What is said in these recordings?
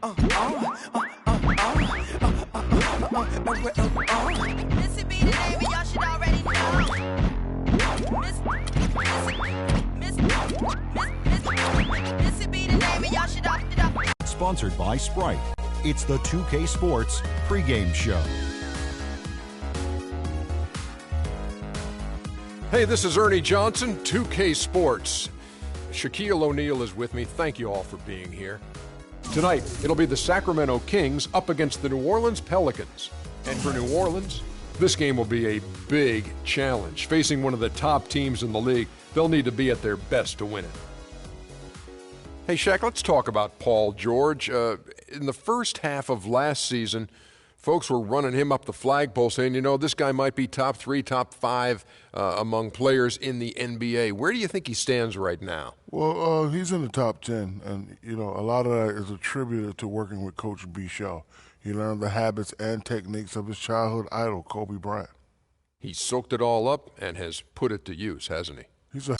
This would be the name, and y'all should already know. This would be the name, and y'all should already know. Sponsored by Sprite. It's the 2K Sports pregame show. Hey, this is Ernie Johnson, 2K Sports. Shaquille O'Neal is with me. Thank you all for being here. Tonight, it'll be the Sacramento Kings up against the New Orleans Pelicans. And for New Orleans, this game will be a big challenge. Facing one of the top teams in the league, they'll need to be at their best to win it. Hey, Shaq, let's talk about Paul George. In the first half of last season, folks were running him up the flagpole saying, you know, this guy might be top 3, top 5 among players in the NBA. Where do you think he stands right now? Well, he's in the top 10, and, you know, a lot of that is attributed to working with Coach B. Shaw. He learned the habits and techniques of his childhood idol, Kobe Bryant. He soaked it all up and has put it to use, hasn't he? He's a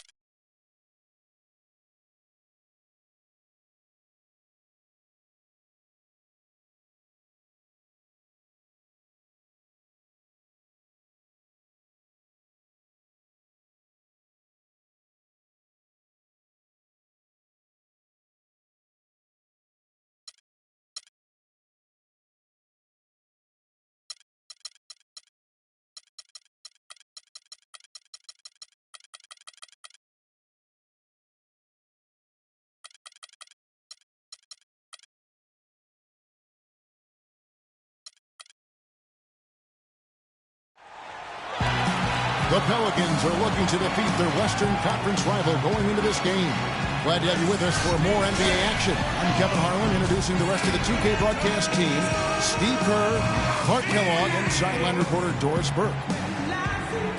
The Pelicans are looking to defeat their Western Conference rival going into this game. Glad to have you with us for more NBA action. I'm Kevin Harlan, introducing the rest of the 2K broadcast team. Steve Kerr, Clark Kellogg, and sideline reporter Doris Burke.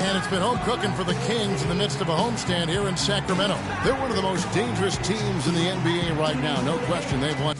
And it's been home cooking for the Kings in the midst of a homestand here in Sacramento. They're one of the most dangerous teams in the NBA right now. No question, they've won.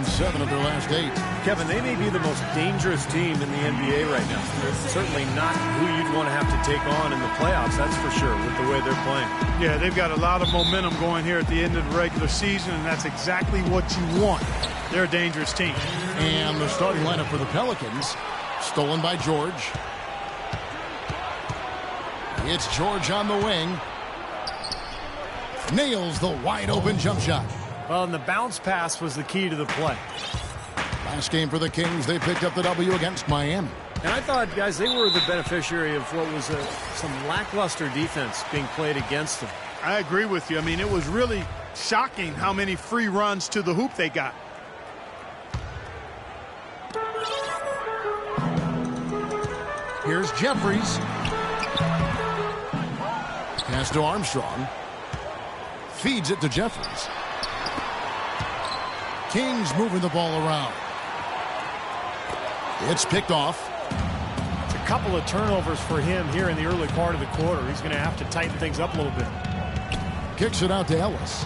Seven of their last 8. Kevin, they may be the most dangerous team in the NBA right now. They're certainly not who you'd want to have to take on in the playoffs, that's for sure, with the way they're playing. Yeah, they've got a lot of momentum going here at the end of the regular season, and that's exactly what you want. They're a dangerous team. And the starting lineup for the Pelicans, stolen by George. It's George on the wing. Nails the wide-open jump shot. Well, and the bounce pass was the key to the play. Last game for the Kings, they picked up the W against Miami. And I thought, guys, they were the beneficiary of what was some lackluster defense being played against them. I agree with you. I mean, it was really shocking how many free runs to the hoop they got. Here's Jeffries. Pass to Armstrong. Feeds it to Jeffries. Kings moving the ball around. It's picked off. It's a couple of turnovers for him here in the early part of the quarter. He's going to have to tighten things up a little bit. Kicks it out to Ellis.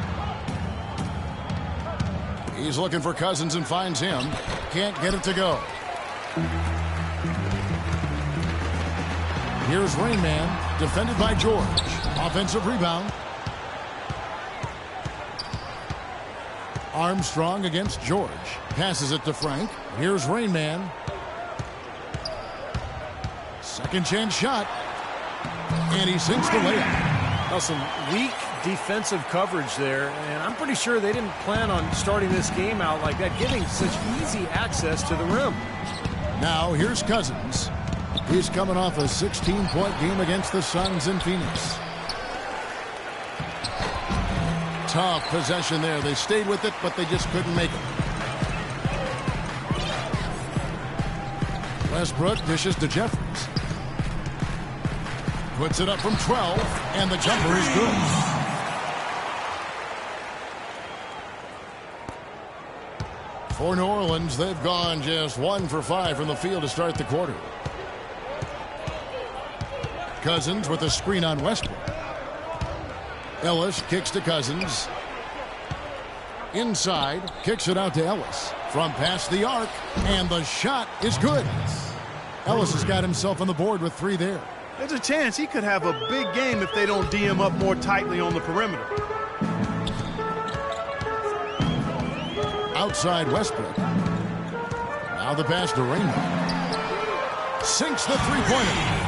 He's looking for Cousins and finds him. Can't get it to go. Here's Rain Man, defended by George. Offensive rebound. Armstrong against George. Passes it to Frank. Here's Rain Man. Second chance shot. And he sinks the layup. Well, some weak defensive coverage there, and I'm pretty sure they didn't plan on starting this game out like that, giving such easy access to the rim. Now here's Cousins. He's coming off a 16-point game against the Suns in Phoenix. Tough possession there. They stayed with it, but they just couldn't make it. Westbrook dishes to Jeffries. Puts it up from 12, and the jumper is good. For New Orleans, they've gone just 1 for 5 from the field to start the quarter. Cousins with a screen on Westbrook. Ellis kicks to Cousins. Inside, kicks it out to Ellis. From past the arc, and the shot is good. Ellis has got himself on the board with 3 there. There's a chance he could have a big game if they don't D him up more tightly on the perimeter. Outside Westbrook. Now the pass to Rain Man. Sinks the three-pointer.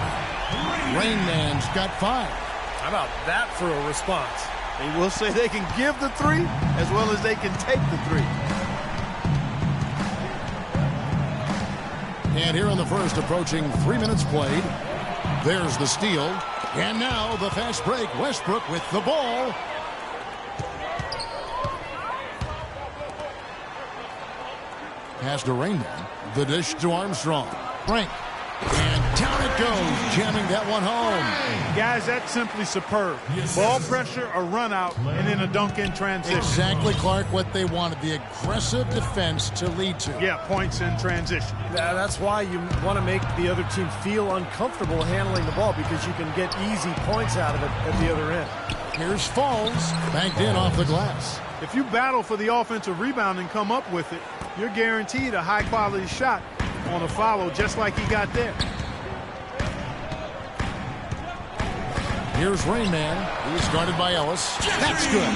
Rain Man's got 5. How about that for a response? They will say they can give the 3 as well as they can take the 3. And here in the first, approaching 3 minutes played. There's the steal. And now the fast break. Westbrook with the ball. Pass to Rain Man. The dish to Armstrong. Frank. And down it goes, jamming that one home. Guys, that's simply superb. Ball pressure, a run out, and then a dunk in transition. Exactly, Clark, what they wanted. The aggressive defense to lead to. Yeah, points in transition. Yeah, that's why you want to make the other team feel uncomfortable handling the ball, because you can get easy points out of it at the other end. Here's Falls, banked in off the glass. If you battle for the offensive rebound and come up with it, you're guaranteed a high-quality shot on a follow, just like he got there. Here's Rain Man. He's guarded by Ellis. That's good.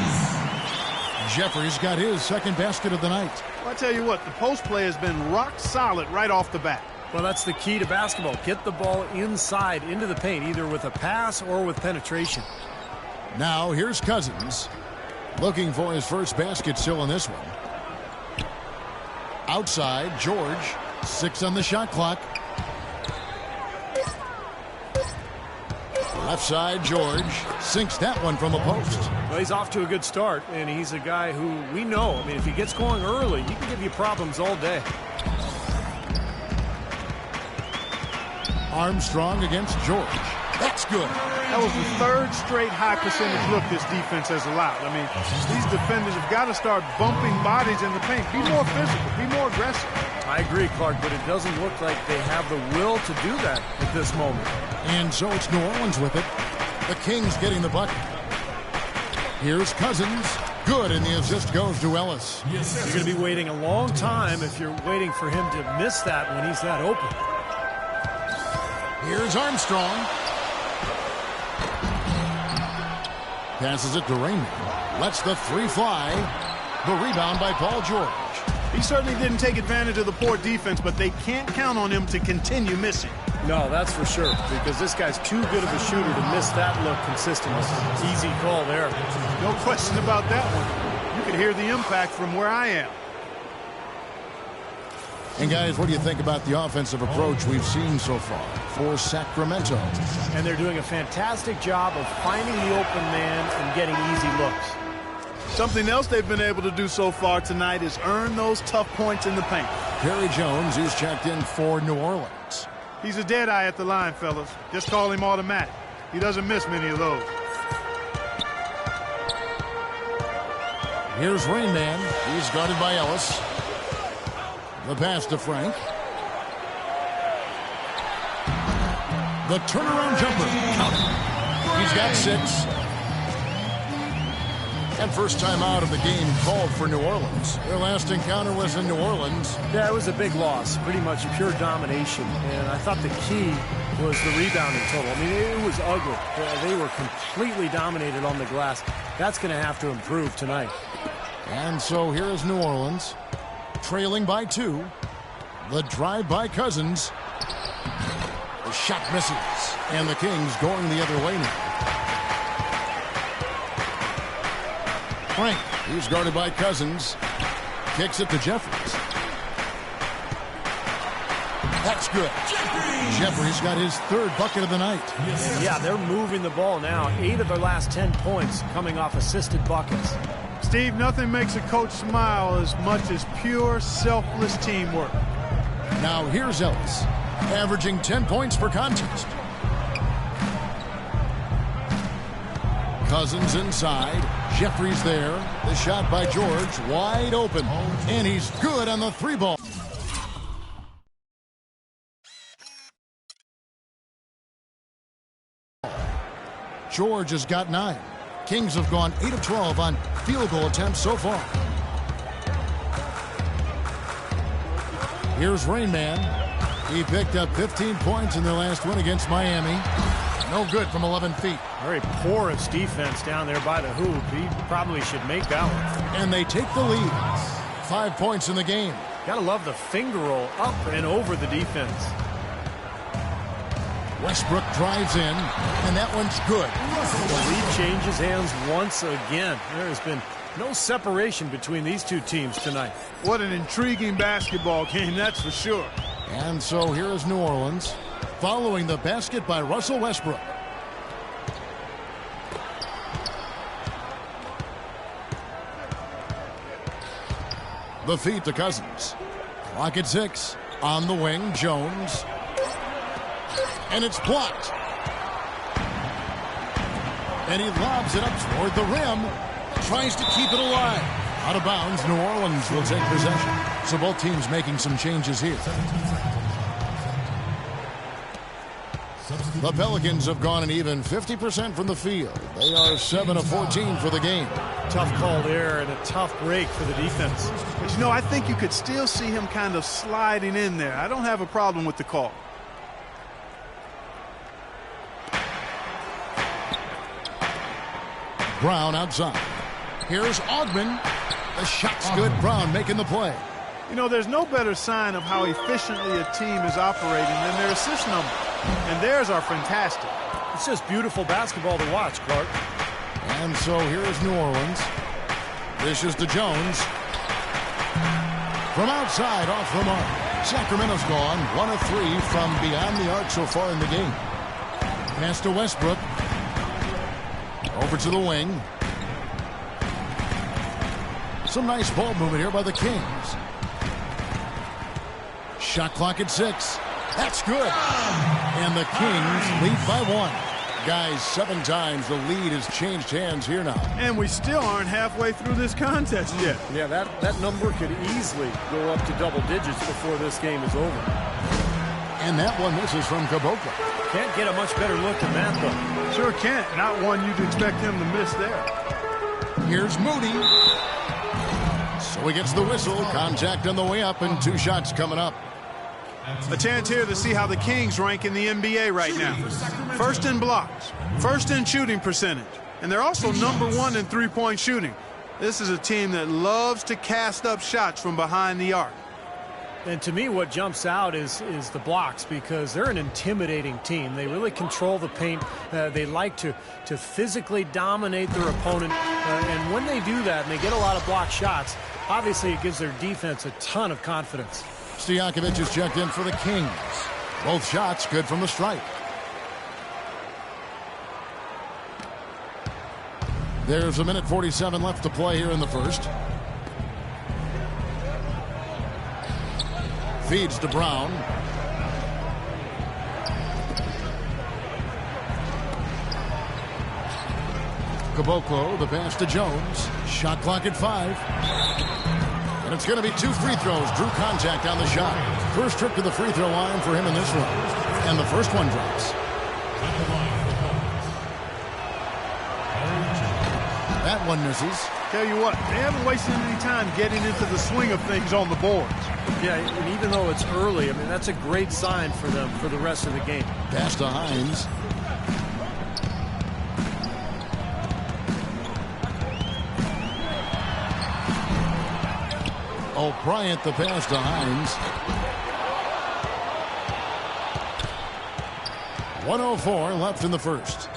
Jeffries got his second basket of the night. Well, I tell you what, the post play has been rock solid right off the bat. Well, that's the key to basketball. Get the ball inside into the paint, either with a pass or with penetration. Now here's Cousins, looking for his first basket still in this one. Outside, George. 6 on the shot clock. Left side, George sinks that one from the post. Well, he's off to a good start, and he's a guy who we know. I mean, if he gets going early, he can give you problems all day. Armstrong against George. That's good. That was the 3rd straight high percentage look this defense has allowed. I mean, these defenders have got to start bumping bodies in the paint. Be more physical. Be more aggressive. I agree, Clark, but it doesn't look like they have the will to do that at this moment. And so it's New Orleans with it. The Kings getting the bucket. Here's Cousins. Good, and the assist goes to Ellis. You're going to be waiting a long time if you're waiting for him to miss that when he's that open. Here's Armstrong. Passes it to Rain Man. Lets the 3 fly. The rebound by Paul George. He certainly didn't take advantage of the poor defense, but they can't count on him to continue missing. No, that's for sure, because this guy's too good of a shooter to miss that look consistently. Easy call there. No question about that one. You could hear the impact from where I am. And guys, what do you think about the offensive approach we've seen so far for Sacramento? And they're doing a fantastic job of finding the open man and getting easy looks. Something else they've been able to do so far tonight is earn those tough points in the paint. Perry Jones is checked in for New Orleans. He's a dead eye at the line, fellas. Just call him automatic. He doesn't miss many of those. Here's Rain Man. He's guarded by Ellis. The pass to Frank. The turnaround jumper. Count it. He's got 6. And first time out of the game called for New Orleans. Their last encounter was in New Orleans. Yeah, it was a big loss. Pretty much pure domination. And I thought the key was the rebounding total. I mean, it was ugly. They were completely dominated on the glass. That's going to have to improve tonight. And so here is New Orleans, trailing by 2. The drive by Cousins. The shot misses. And the Kings going the other way now. Frank, he's guarded by Cousins. Kicks it to Jeffries. That's good. Jeffries got his 3rd bucket of the night. Yeah, they're moving the ball now. 8 of their last 10 points coming off assisted buckets. Steve, nothing makes a coach smile as much as pure, selfless teamwork. Now here's Ellis, averaging 10 points per contest. Cousins inside. Jeffries there. The shot by George, wide open. And he's good on the 3-ball. George has got 9. Kings have gone 8 of 12 on field goal attempts so far. Here's Rain Man. He picked up 15 points in their last win against Miami. No good from 11 feet. Very porous defense down there by the hoop. He probably should make that one. And they take the lead. 5 points in the game. Gotta love the finger roll up and over the defense. Westbrook drives in, and that one's good. The lead changes hands once again. There has been no separation between these two teams tonight. What an intriguing basketball game, that's for sure. And so here is New Orleans, following the basket by Russell Westbrook. The feed to Cousins. Clock at 6. On the wing, Jones. And it's blocked. And he lobs it up toward the rim. Tries to keep it alive. Out of bounds, New Orleans will take possession. So both teams making some changes here. The Pelicans have gone an even 50% from the field. They are 7 of 14 for the game. Tough call there and a tough break for the defense. But you know, I think you could still see him kind of sliding in there. I don't have a problem with the call. Brown outside. Here's Augman. The shot's good. Brown making the play. You know, there's no better sign of how efficiently a team is operating than their assist number. And theirs are fantastic. It's just beautiful basketball to watch, Clark. And so here is New Orleans. Dishes to Jones. From outside, off the mark. Sacramento's gone 1 of 3 from beyond the arc so far in the game. Pass to Westbrook. Over to the wing. Some nice ball movement here by the Kings. Shot clock at 6. That's good. And the Kings lead by 1. Guys, 7 times the lead has changed hands here now. And we still aren't halfway through this contest yet. Yeah, that number could easily go up to double digits before this game is over. And that one misses from Caboclo. Can't get a much better look than that, though. Sure can't. Not one you'd expect him to miss there. Here's Moody. So he gets the whistle. Contact on the way up and 2 shots coming up. A chance here to see how the Kings rank in the NBA right now. First in blocks, first in shooting percentage, and they're also number 1 in three-point shooting. This is a team that loves to cast up shots from behind the arc. And to me, what jumps out is the blocks, because they're an intimidating team. They really control the paint. They like to physically dominate their opponent. And when they do that and they get a lot of block shots, obviously it gives their defense a ton of confidence. Stojakovic is checked in for the Kings. Both shots good from the stripe. There's 1:47 left to play here in the first. Feeds to Brown. Caboclo, the pass to Jones. Shot clock at 5. And it's going to be 2 free throws. Drew contact on the shot. First trip to the free throw line for him in this one. And the first one drops. That one misses. Tell you what, they haven't wasted any time getting into the swing of things on the boards. Yeah, and even though it's early, I mean, that's a great sign for them for the rest of the game. Pass to Hines. Bryant the pass to Hines. 1:04 left in the first.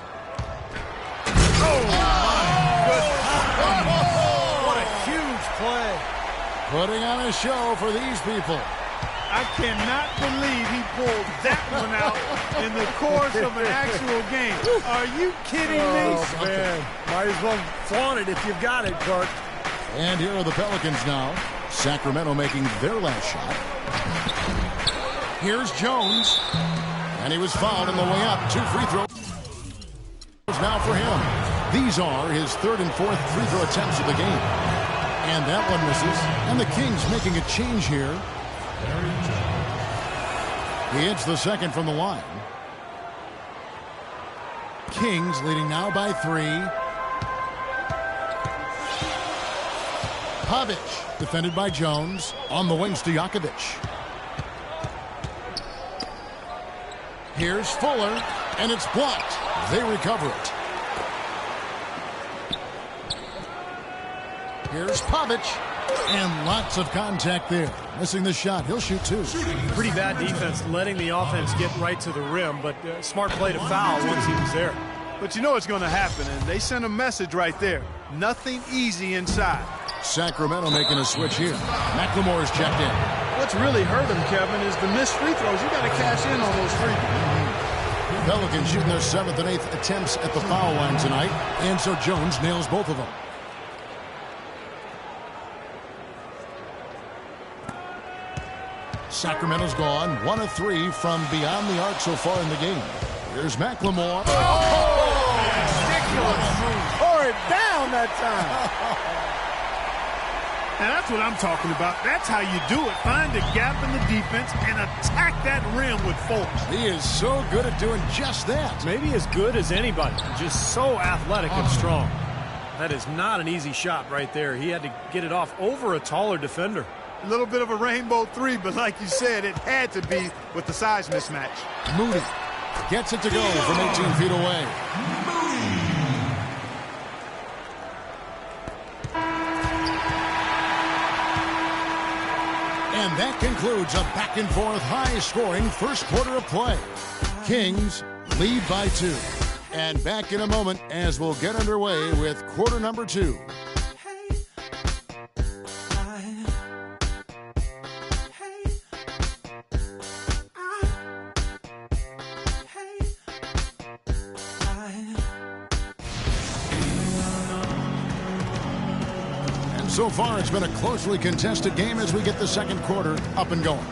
Oh, my goodness. What a huge play. Putting on a show for these people. I cannot believe he pulled that one out in the course of an actual game. Are you kidding me? Oh, man. Might as well flaunt it if you've got it, Clark. And here are the Pelicans now. Sacramento making their last shot. Here's Jones. And he was fouled on the way up. 2 free throws now for him. These are his 3rd and 4th free throw attempts of the game. And that one misses. And the Kings making a change here. He hits the second from the line. Kings leading now by 3. Pavic defended by Jones. On the wings to Jakovic. Here's Fuller, and it's blocked. They recover it. Here's Pavic, and lots of contact there. Missing the shot. He'll shoot 2. Pretty bad defense, letting the offense get right to the rim, but smart play to foul once he was there. But you know what's going to happen, and they sent a message right there. Nothing easy inside. Sacramento making a switch here. McLemore is checked in. What's really hurt him, Kevin, is the missed free throws. You got to cash in on those free throws. Pelicans shooting their 7th and 8th attempts at the foul line tonight, and so Jones nails both of them. Sacramento's gone 1 of 3 from beyond the arc so far in the game. Here's McLemore. Ridiculous. Tore it down that time. And that's what I'm talking about. That's how you do it. Find a gap in the defense and attack that rim with force. He is so good at doing just that. Maybe as good as anybody. Just so athletic and strong. That is not an easy shot right there. He had to get it off over a taller defender. A little bit of a rainbow 3, but like you said, it had to be with the size mismatch. Moody gets it to go from 18 feet away. And that concludes a back-and-forth, high-scoring first quarter of play. Kings lead by 2. And back in a moment as we'll get underway with quarter number 2. So far, it's been a closely contested game as we get the second quarter up and going.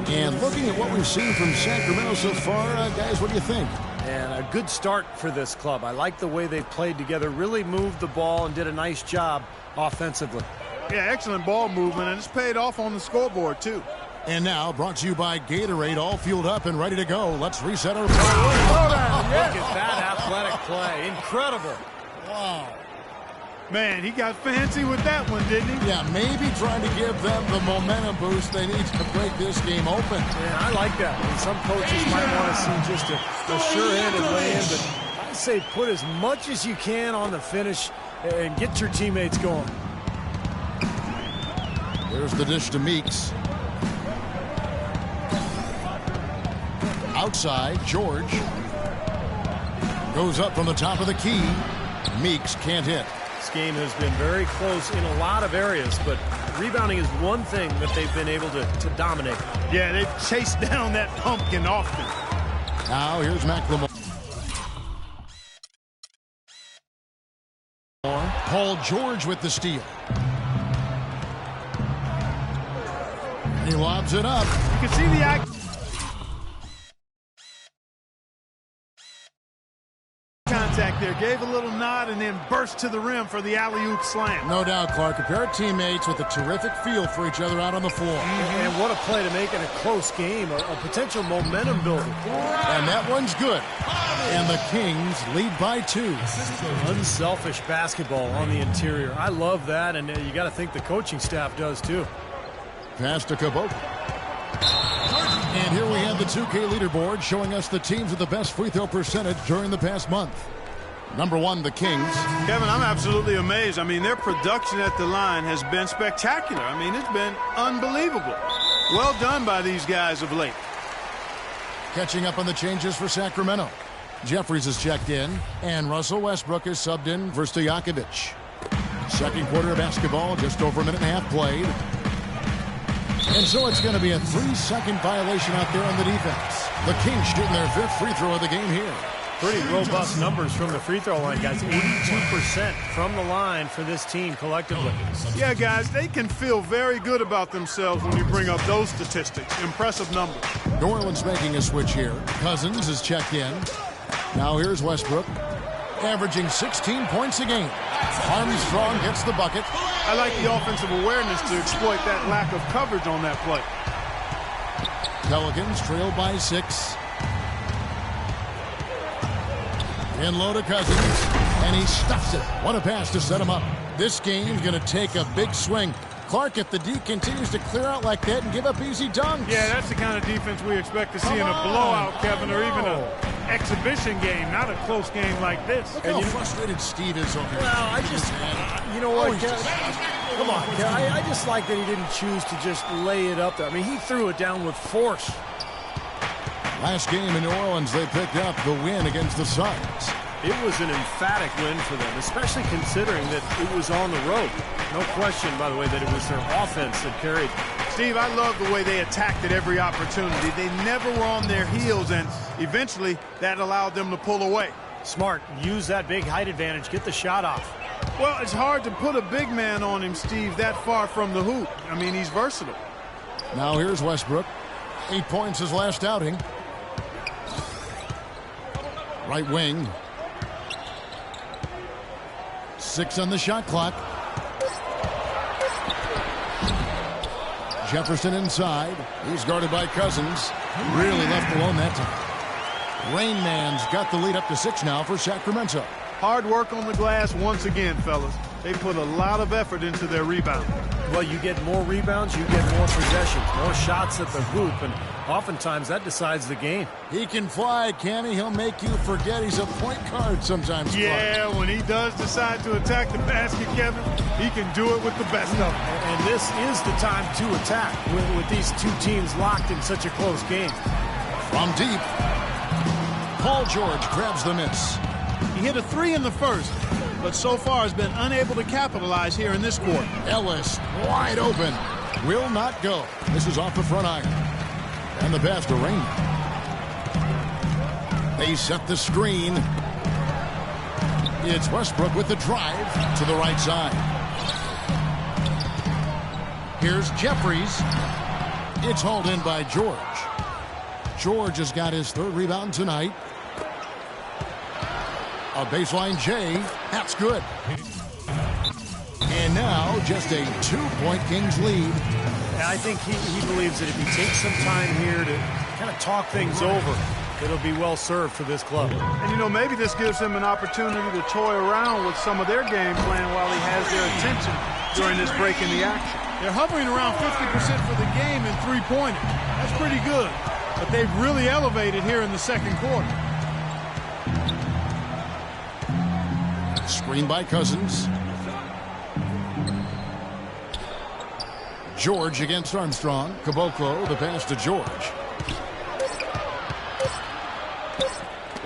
And looking at what we've seen from Sacramento so far, guys, what do you think? And a good start for this club. I like the way they played together, really moved the ball and did a nice job offensively. Yeah, excellent ball movement, and it's paid off on the scoreboard, too. And now, brought to you by Gatorade, all fueled up and ready to go. Let's reset our play. Look at that athletic play. Incredible. Wow. Man, he got fancy with that one, didn't he? Yeah, maybe trying to give them the momentum boost they need to break this game open. Yeah, I like that. And some coaches might want to see just a sure-handed lay-in, but I say put as much as you can on the finish and get your teammates going. There's the dish to Meeks. Outside, George. Goes up from the top of the key. Meeks can't hit. This game has been very close in a lot of areas, but rebounding is one thing that they've been able to dominate. Yeah, they've chased down that pumpkin often. Now here's McLemore. Paul George with the steal. And he lobs it up. You can see the contact there, gave a little nod and then burst to the rim for the alley-oop slam. No doubt, Clark. A pair of teammates with a terrific feel for each other out on the floor. And what a play to make in a close game, a potential momentum builder. And that one's good. And the Kings lead by 2. Unselfish basketball on the interior. I love that, and you got to think the coaching staff does too. Pass to Caboclo. And here we have the 2K leaderboard showing us the teams with the best free throw percentage during the past month. Number 1, the Kings. Kevin, I'm absolutely amazed. I mean, their production at the line has been spectacular. I mean, it's been unbelievable. Well done by these guys of late. Catching up on the changes for Sacramento. Jeffries is checked in, and Russell Westbrook is subbed in for Stojakovic. Second quarter of basketball, just over a minute and a half played. And so it's going to be a 3-second violation out there on the defense. The Kings shooting their 5th free throw of the game here. Pretty robust numbers from the free throw line, guys. 82% from the line for this team collectively. Yeah, guys, they can feel very good about themselves when you bring up those statistics. Impressive numbers. New Orleans making a switch here. Cousins is checked in. Now here's Westbrook, averaging 16 points a game. Armstrong gets the bucket. I like the offensive awareness to exploit that lack of coverage on that play. Pelicans trail by 6. In low to Cousins, and he stuffs it. What a pass to set him up. This game's going to take a big swing. Clark, if the D continues to clear out like that and give up easy dunks. Yeah, that's the kind of defense we expect to see in a blowout, Kevin, or even an exhibition game, not a close game like this. Look how frustrated Steve is over here. Well, I just, you know what, come on, I just like that he didn't choose to just lay it up there. I mean, he threw it down with force. Last game in New Orleans, they picked up the win against the Suns. It was an emphatic win for them, especially considering that it was on the road. No question, by the way, that it was their offense that carried. Steve, I love the way they attacked at every opportunity. They never were on their heels, and eventually that allowed them to pull away. Smart. Use that big height advantage. Get the shot off. Well, it's hard to put a big man on him, Steve, that far from the hoop. I mean, he's versatile. Now here's Westbrook. 8 points his last outing. Right wing. 6 on the shot clock. Jefferson inside. He's guarded by Cousins. Really left alone that time. Rain Man's got the lead up to 6 now for Sacramento. Hard work on the glass once again, fellas. They put a lot of effort into their rebound. Well, you get more rebounds, you get more possessions, more shots at the hoop, and oftentimes that decides the game. He can fly, can he? He'll make you forget he's a point guard sometimes. Yeah, when he does decide to attack the basket, Kevin, he can do it with the best of them. And this is the time to attack with these two teams locked in such a close game. From deep, Paul George grabs the miss. He hit a 3 in the first, but so far has been unable to capitalize here in this quarter. Ellis, wide open, will not go. This is off the front iron. And the pass to Rain. They set the screen. It's Westbrook with the drive to the right side. Here's Jeffries. It's hauled in by George. George has got his 3rd rebound tonight. A baseline J. That's good. And now just a 2-point Kings lead. And I think he believes that if he takes some time here to kind of talk things over, it'll be well served for this club. And, you know, maybe this gives him an opportunity to toy around with some of their game plan while he has their attention during this break in the action. They're hovering around 50% for the game in three-pointers. That's pretty good. But they've really elevated here in the second quarter. Screen by Cousins. George against Armstrong. Caboclo, the pass to George.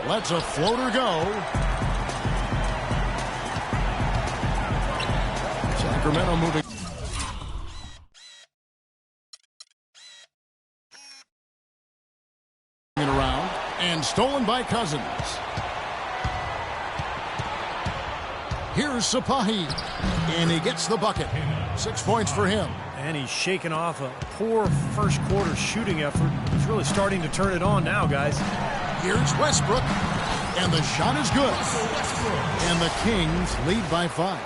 Lets a floater go. Sacramento moving. Around and stolen by Cousins. Here's Sapahi, and he gets the bucket. 6 points for him. And he's shaking off a poor first quarter shooting effort. He's really starting to turn it on now, guys. Here's Westbrook. And the shot is good. And the Kings lead by 5.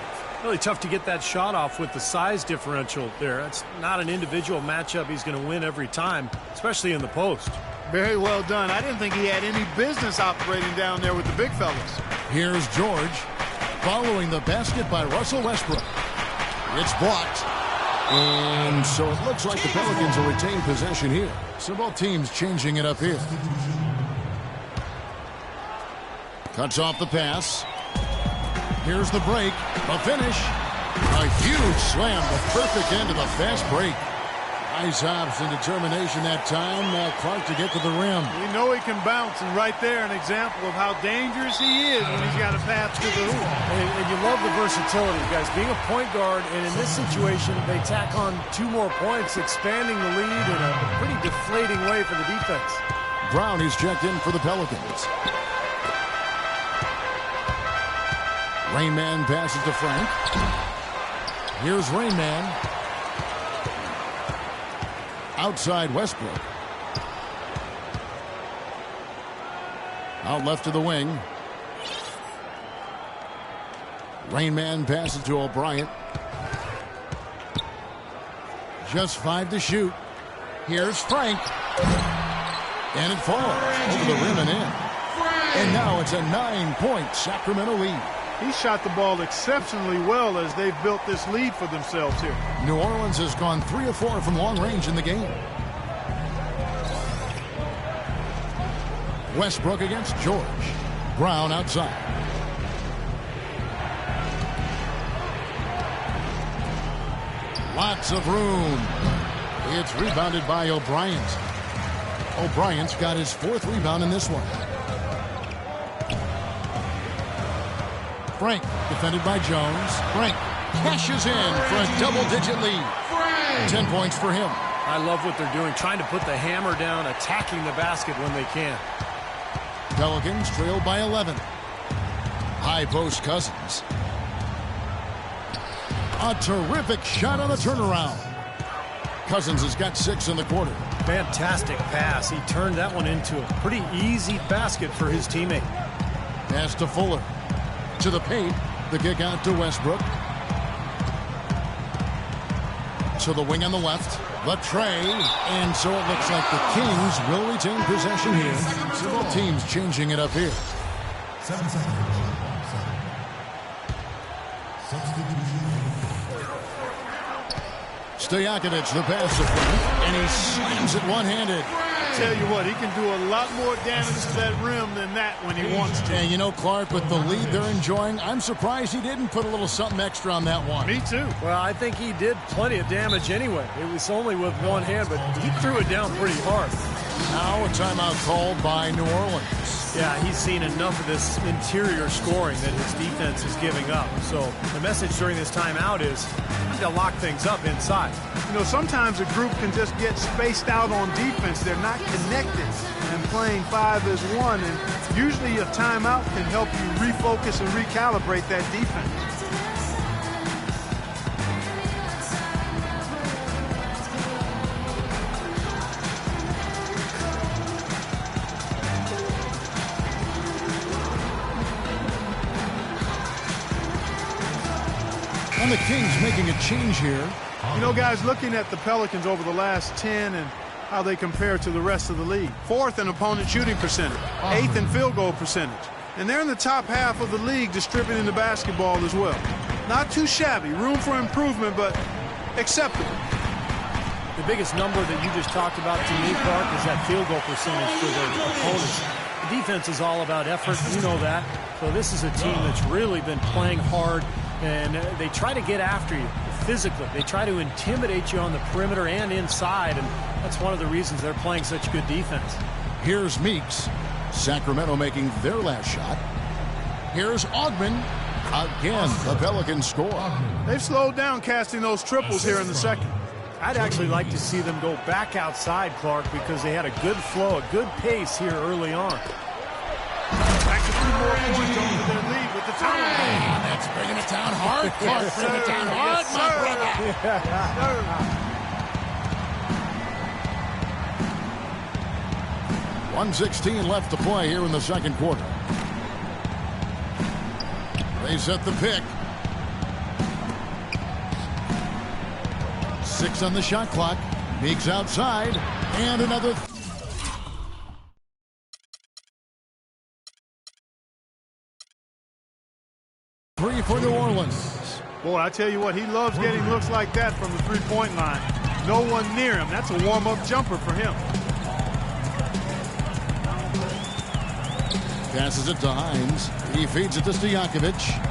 Really tough to get that shot off with the size differential there. It's not an individual matchup he's going to win every time, especially in the post. Very well done. I didn't think he had any business operating down there with the big fellas. Here's George. Following the basket by Russell Westbrook. It's blocked. And so it looks like the Pelicans will retain possession here. So both teams changing it up here. Cuts off the pass. Here's the break. The finish. A huge slam. The perfect end of the fast break. Nice hops and determination that time. Clark to get to the rim. We know he can bounce, and right there an example of how dangerous he is when he's got a path to the hoop. And you love the versatility, guys. Being a point guard, and in this situation, they tack on 2 more points, expanding the lead in a pretty deflating way for the defense. Brown is checked in for the Pelicans. Rain Man passes to Frank. Here's Rain Man. Outside Westbrook. Out left to the wing. Rain Man passes to O'Brien. Just 5 to shoot. Here's Frank. And it falls over the rim and in. And now it's a 9-point Sacramento lead. He shot the ball exceptionally well as they've built this lead for themselves here. New Orleans has gone 3 of 4 from long range in the game. Westbrook against George. Brown outside. Lots of room. It's rebounded by O'Brien. O'Brien's got his 4th rebound in this one. Frank, defended by Jones. Frank cashes in for a double-digit lead. 10 points for him. I love what they're doing, trying to put the hammer down, attacking the basket when they can. Pelicans trail by 11. High post Cousins. A terrific shot on the turnaround. Cousins has got 6 in the quarter. Fantastic pass. He turned that one into a pretty easy basket for his teammate. Pass to Fuller. To the paint. The kick out to Westbrook. To the wing on the left. The tray. And so it looks like the Kings will retain possession here. So both teams changing it up here. 7 seconds. Stojakovic, the pass to Frank, and he slams it one-handed. Tell you what, he can do a lot more damage to that rim than that when he wants to. And you know, Clark, with the lead they're enjoying, I'm surprised he didn't put a little something extra on that one. Me too. Well, I think he did plenty of damage anyway. It was only with one hand, but he threw it down pretty hard. Now a timeout called by New Orleans. Yeah, he's seen enough of this interior scoring that his defense is giving up. So the message during this timeout is to lock things up inside. You know, sometimes a group can just get spaced out on defense. They're not connected and playing 5 as 1. And usually a timeout can help you refocus and recalibrate that defense. And the Kings making a change here. You know, guys, looking at the Pelicans over the last 10 and how they compare to the rest of the league. 4th in opponent shooting percentage, 8th in field goal percentage. And they're in the top half of the league distributing the basketball as well. Not too shabby, room for improvement, but acceptable. The biggest number that you just talked about to me, Clark, is that field goal percentage for their opponents. The defense is all about effort, you know that. So this is a team that's really been playing hard, and they try to get after you physically. They try to intimidate you on the perimeter and inside, and that's one of the reasons they're playing such good defense. Here's Meeks. Sacramento making their last shot. Here's Ogman. Again, the Pelicans score. They've slowed down casting those triples here in the second. I'd actually like to see them go back outside, Clark, because they had a good flow, a good pace here early on. Back to 3 more points over their lead with the time. And that's bringing it down hard. Clark, bring it down hard, Yes, my sir. brother. 1:16 left to play here in the second quarter. They set the pick. 6 on the shot clock. Meeks outside. And another. Three for New Orleans. Boy, I tell you what, he loves getting looks like that from the three-point line. No one near him. That's a warm-up jumper for him. Passes it to Hines. He feeds it to Stojakovic.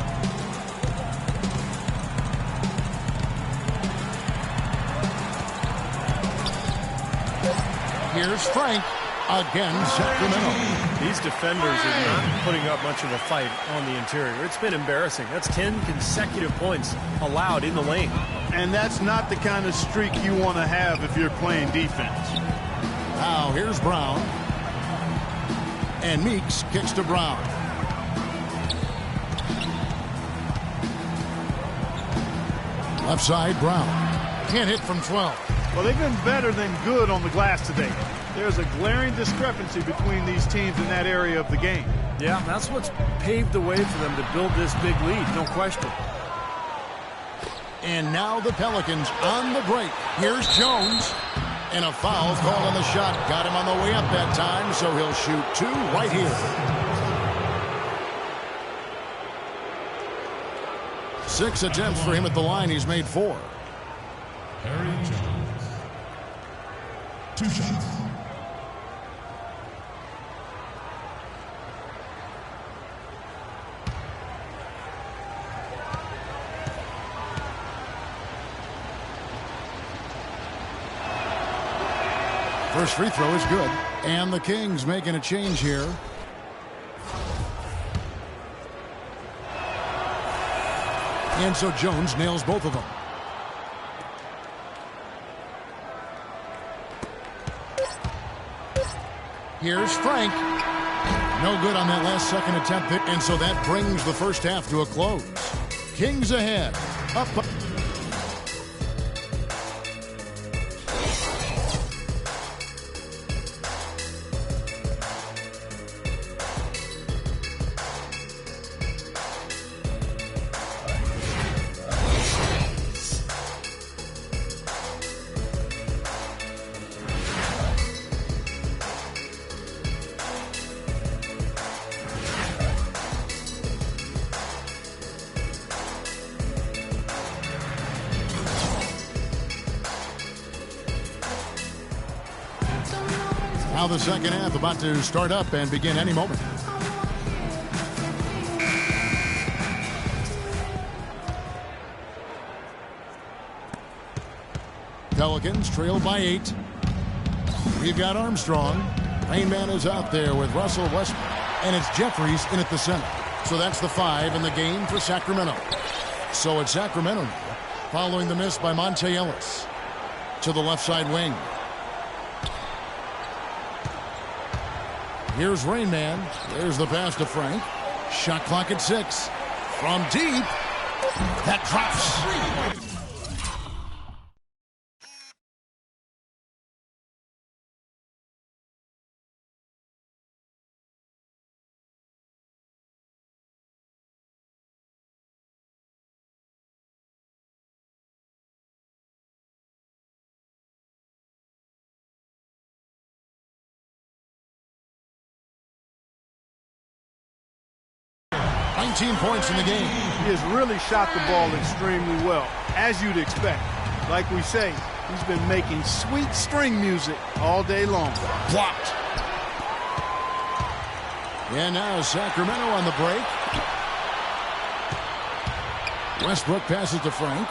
Here's Frank. Again, Sacramento. These defenders are not putting up much of a fight on the interior. It's been embarrassing. That's 10 consecutive points allowed in the lane. And that's not the kind of streak you want to have if you're playing defense. Now here's Brown. And Meeks kicks to Brown. Left side, Brown. Can't hit from 12. Well, they've been better than good on the glass today. There's a glaring discrepancy between these teams in that area of the game. Yeah, that's what's paved the way for them to build this big lead, no question. And now the Pelicans on the break. Here's Jones. And a foul called on the shot. Got him on the way up that time, so he'll shoot 2 right here. 6 attempts for him at the line. He's made 4. Harry Jones. 2 shots. First free throw is good. And the Kings making a change here. And so Jones nails both of them. Here's Frank. No good on that last second attempt. And so that brings the first half to a close. Kings ahead. Up. Now the second half about to start up and begin any moment. Pelicans trail by 8. We've got Armstrong. Rain Man is out there with Russell Westbrook. And it's Jeffries in at the center. So that's the 5 in the game for Sacramento. So it's Sacramento now, following the miss by Monta Ellis. To the left side wing. Here's Rain Man. There's the pass to Frank. Shot clock at 6. From deep. That drops. Points in the game. He has really shot the ball extremely well, as you'd expect. Like we say, he's been making sweet string music all day long. Blocked. And now Sacramento on the break. Westbrook passes to Frank.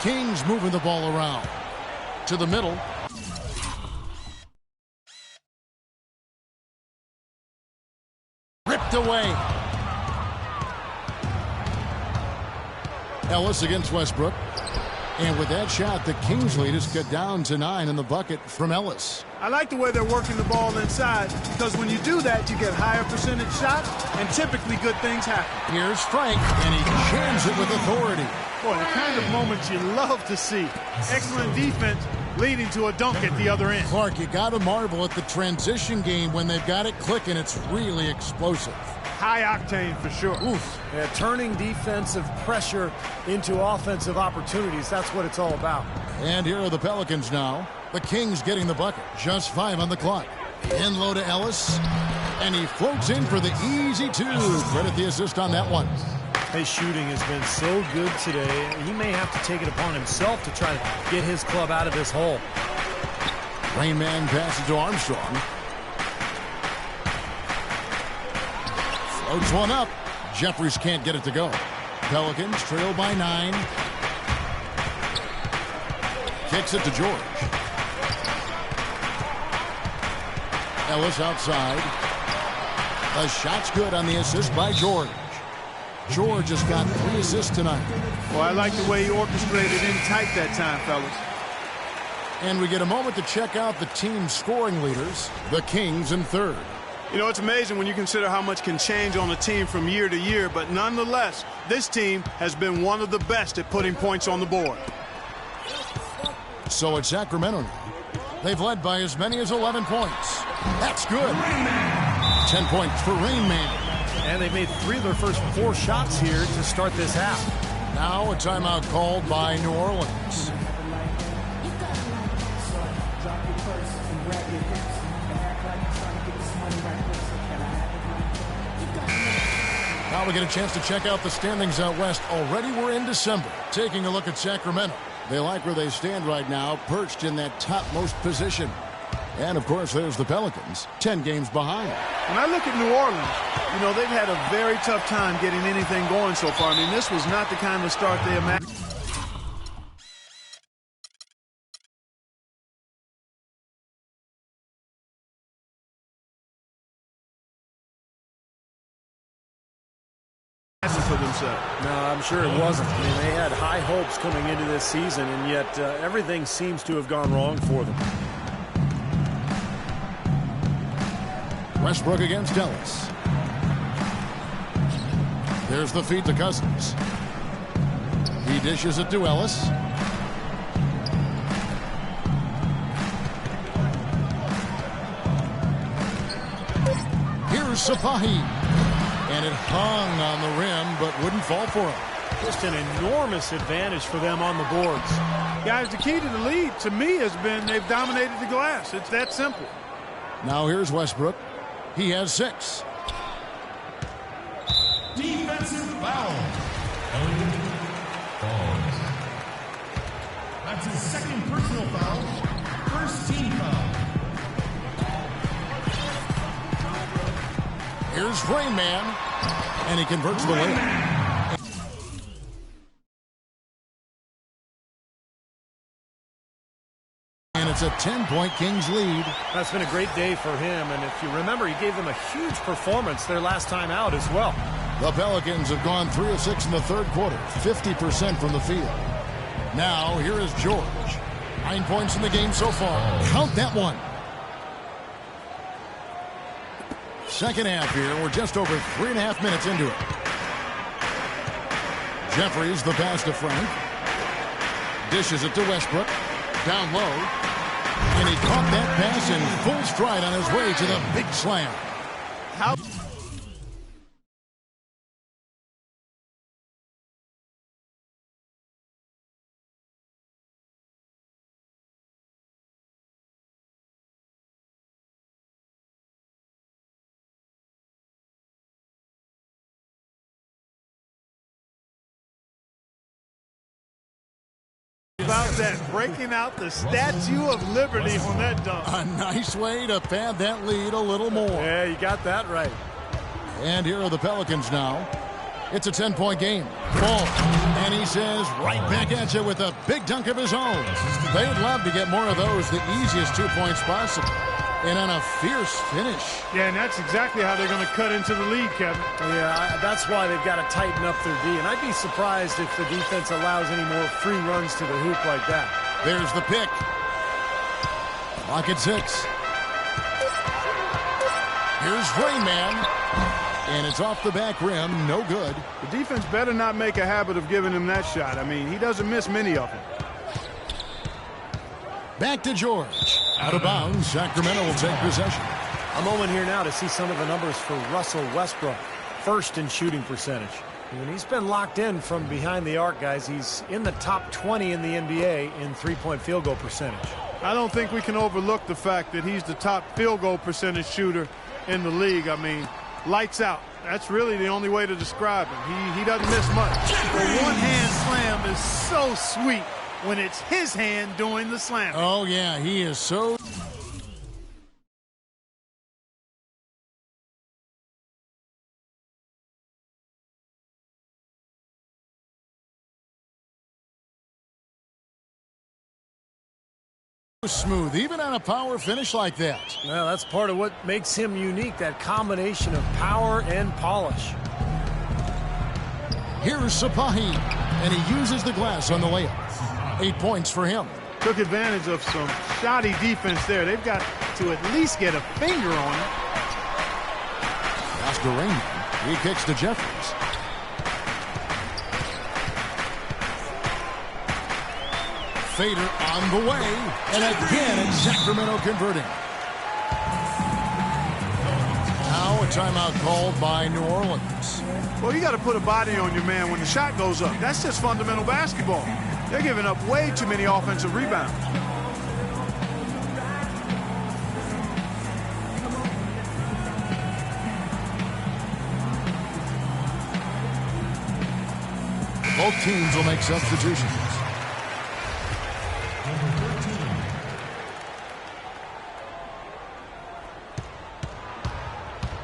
Kings moving the ball around. To the middle. Ripped away. Ellis against Westbrook. And with that shot, the Kings lead is cut down to 9 in the bucket from Ellis. I like the way they're working the ball inside, because when you do that, you get higher percentage shots, and typically good things happen. Here's Frank, and he jams it with authority. Boy, the kind of moments you love to see. Excellent defense, leading to a dunk at the other end. Clark, you got to marvel at the transition game when they've got it clicking. It's really explosive. High octane for sure. Oof. Yeah, turning defensive pressure into offensive opportunities. That's what it's all about. And here are the Pelicans now. The Kings getting the bucket. Just 5 on the clock. In low to Ellis. And he floats in for the easy 2. Credit the assist on that one. His shooting has been so good today. He may have to take it upon himself to try to get his club out of this hole. Rain Man passes to Armstrong. Floats one up. Jeffries can't get it to go. Pelicans trail by 9. Kicks it to George. Ellis outside. The shot's good on the assist by George. George has got 3 assists tonight. Well, I like the way he orchestrated in tight that time, fellas. And we get a moment to check out the team's scoring leaders, the Kings in third. You know, it's amazing when you consider how much can change on a team from year to year, but nonetheless, this team has been one of the best at putting points on the board. So it's Sacramento now. They've led by as many as 11 points. That's good. 10 points for Rain Man. And they've made 3 of their first 4 shots here to start this half. Now a timeout called by New Orleans. Now we get a chance to check out the standings out west. Already we're in December. Taking a look at Sacramento. They like where they stand right now, perched in that topmost position. And, of course, there's the Pelicans, 10 games behind. When I look at New Orleans, you know, they've had a very tough time getting anything going so far. I mean, this was not the kind of start they imagined. For themselves. No, I'm sure it wasn't. I mean, they had high hopes coming into this season, and yet everything seems to have gone wrong for them. Westbrook against Ellis. There's the feed to Cousins. He dishes it to Ellis. Here's Safahi. And it hung on the rim, but wouldn't fall for him. Just an enormous advantage for them on the boards. Guys, the key to the lead, to me, has been they've dominated the glass. It's that simple. Now here's Westbrook. He has 6. Defensive foul. Falls. That's his second personal foul. First team foul. Here's Rain Man, and he converts the layup. And it's a 10-point Kings lead. That's been a great day for him, and if you remember, he gave them a huge performance their last time out as well. The Pelicans have gone 3 of 6 in the third quarter, 50% from the field. Now, here is George. 9 points in the game so far. Count that one. Second half here. We're just over 3.5 minutes into it. Jeffries, the pass to Frank. Dishes it to Westbrook. Down low. And he caught that pass in full stride on his way to the big slam. How? About that, breaking out the Statue of Liberty on that dunk. A nice way to pad that lead a little more. Yeah, you got that right. And here are the Pelicans now. It's a 10-point game. Ball. And he says right back at you with a big dunk of his own. They'd love to get more of those, the easiest 2 points possible. And on a fierce finish. Yeah, and that's exactly how they're going to cut into the lead, Kevin. Yeah, that's why they've got to tighten up their D. And I'd be surprised if the defense allows any more free runs to the hoop like that. There's the pick. Clock at 6. Here's Rain Man. And it's off the back rim. No good. The defense better not make a habit of giving him that shot. I mean, he doesn't miss many of them. Back to George. Out of bounds. Sacramento will take possession. A moment here now to see some of the numbers for Russell Westbrook. First in shooting percentage. When he's been locked in from behind the arc, guys, he's in the top 20 in the NBA in three-point field goal percentage. I don't think we can overlook the fact that he's the top field goal percentage shooter in the league. I mean, lights out. That's really the only way to describe him. He doesn't miss much. The one-hand slam is so sweet when it's his hand doing the slam. Oh, yeah, he is so... smooth, even on a power finish like that. Well, that's part of what makes him unique, that combination of power and polish. Here's Sapahi, and he uses the glass on the layup. 8 points for him. Took advantage of some shoddy defense there. They've got to at least get a finger on it. Oscar Raymond, he kicks to Jeffries. Fader on the way, and again it's Sacramento converting. Now a timeout called by New Orleans. Well, you got to put a body on your man when the shot goes up. That's just fundamental basketball. They're giving up way too many offensive rebounds. Both teams will make substitutions.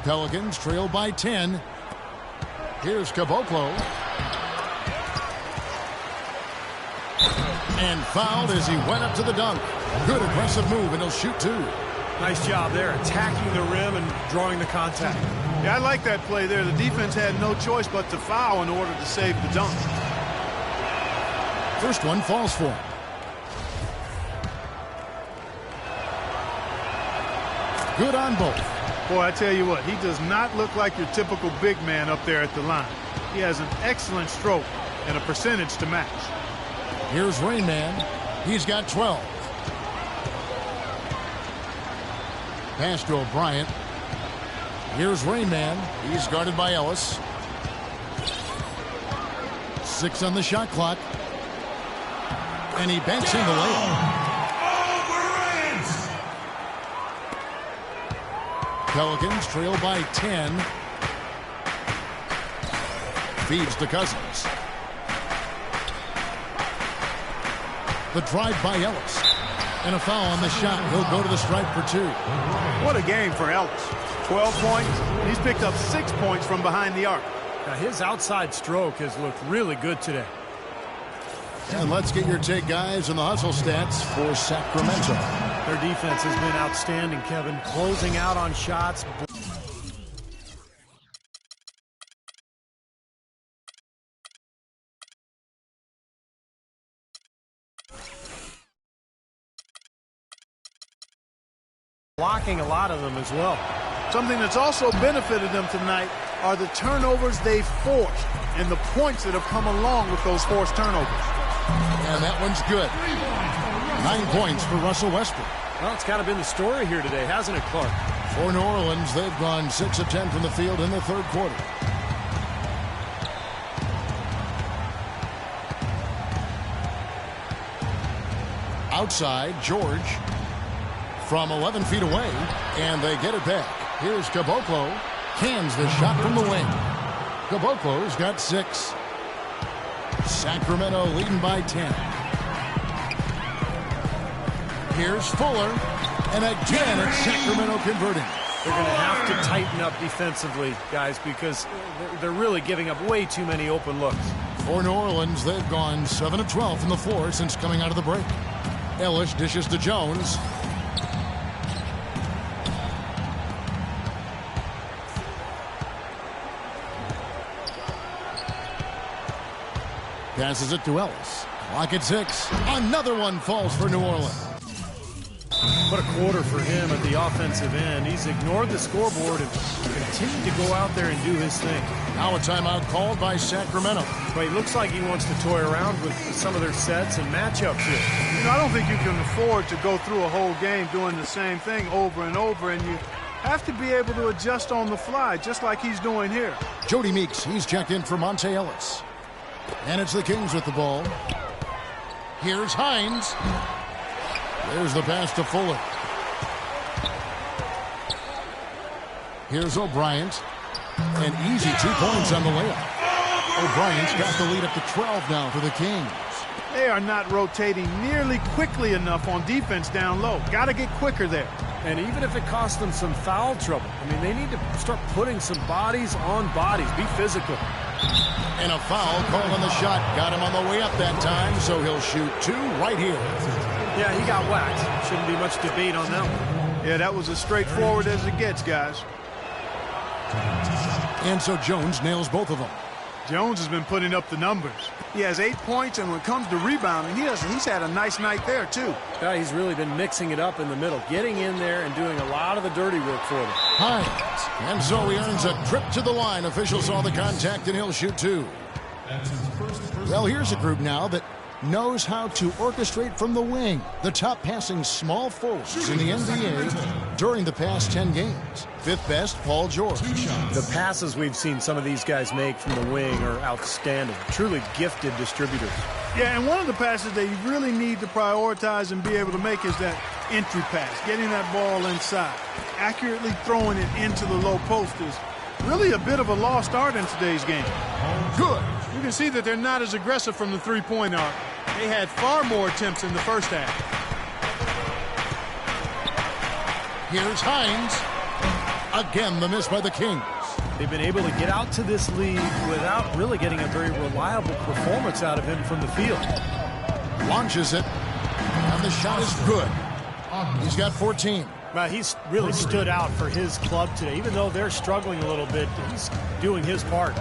Pelicans trail by 10. Here's Caboclo. And fouled as he went up to the dunk. Good aggressive move, and he'll shoot two. Nice job there, attacking the rim and drawing the contact. Yeah, I like that play there. The defense had no choice but to foul in order to save the dunk. First one falls for him. Good on both. Boy, I tell you what, he does not look like your typical big man up there at the line. He has an excellent stroke and a percentage to match. Here's Rain Man. He's got 12. Pass to O'Brien. Here's Rain Man. He's guarded by Ellis. 6 on the shot clock. And he banks in the layup. Pelicans trail by 10. Feeds to Cousins. The drive by Ellis. And a foul on the shot. He'll go to the stripe for 2. What a game for Ellis. 12 points. He's picked up 6 points from behind the arc. Now, his outside stroke has looked really good today. And let's get your take, guys, on the hustle stats for Sacramento. Their defense has been outstanding, Kevin. Closing out on shots. Blocking a lot of them as well. Something that's also benefited them tonight are the turnovers they've forced and the points that have come along with those forced turnovers. And that one's good. 9 points for Russell Westbrook. Well, it's kind of been the story here today, hasn't it, Clark? For New Orleans, they've gone 6 of 10 from the field in the third quarter. Outside, George from 11 feet away, and they get it back. Here's Caboclo. Cans the shot from the wing. Caboclo's got 6. Sacramento leading by 10. Here's Fuller, and again it's Sacramento converting. They're going to have to tighten up defensively, guys, because they're really giving up way too many open looks. For New Orleans, they've gone 7 of 12 from the floor since coming out of the break. Ellis dishes to Jones. Passes it to Ellis. Clock at 6. Another one falls for New Orleans. What a quarter for him at the offensive end. He's ignored the scoreboard and continued to go out there and do his thing. Now a timeout called by Sacramento. But he looks like he wants to toy around with some of their sets and matchups here. You know, I don't think you can afford to go through a whole game doing the same thing over and over, and you have to be able to adjust on the fly, just like he's doing here. Jody Meeks, he's checked in for Monta Ellis. And it's the Kings with the ball. Here's Hines. There's the pass to Fuller. Here's O'Brien. An easy 2 points on the layup. O'Brien's got the lead up to 12 now for the Kings. They are not rotating nearly quickly enough on defense down low. Got to get quicker there. And even if it costs them some foul trouble, I mean, they need to start putting some bodies on bodies. Be physical. And a foul called on the shot. Got him on the way up that time, so he'll shoot 2 right here. Yeah, he got whacked. Shouldn't be much debate on that one. Yeah, that was as straightforward as it gets, guys. And so Jones nails both of them. Jones has been putting up the numbers. He has 8 points, and when it comes to rebounding, he's had a nice night there, too. Yeah, he's really been mixing it up in the middle, getting in there and doing a lot of the dirty work for them. Hines. And so he earns a trip to the line. Officials saw the contact, and he'll shoot 2. Well, here's a group now that knows how to orchestrate from the wing. The top passing small forwards in the NBA during the past 10 games. 5th best, Paul George. The passes we've seen some of these guys make from the wing are outstanding. Truly gifted distributors. Yeah, and one of the passes they really need to prioritize and be able to make is that entry pass, getting that ball inside. Accurately throwing it into the low post is really a bit of a lost art in today's game. Good. You can see that they're not as aggressive from the three-point arc. They had far more attempts in the first half. Here's Hines. Again, the miss by the Kings. They've been able to get out to this lead without really getting a very reliable performance out of him from the field. Launches it, and the shot is good. He's got 14. Well, he's really stood out for his club today. Even though they're struggling a little bit, he's doing his part.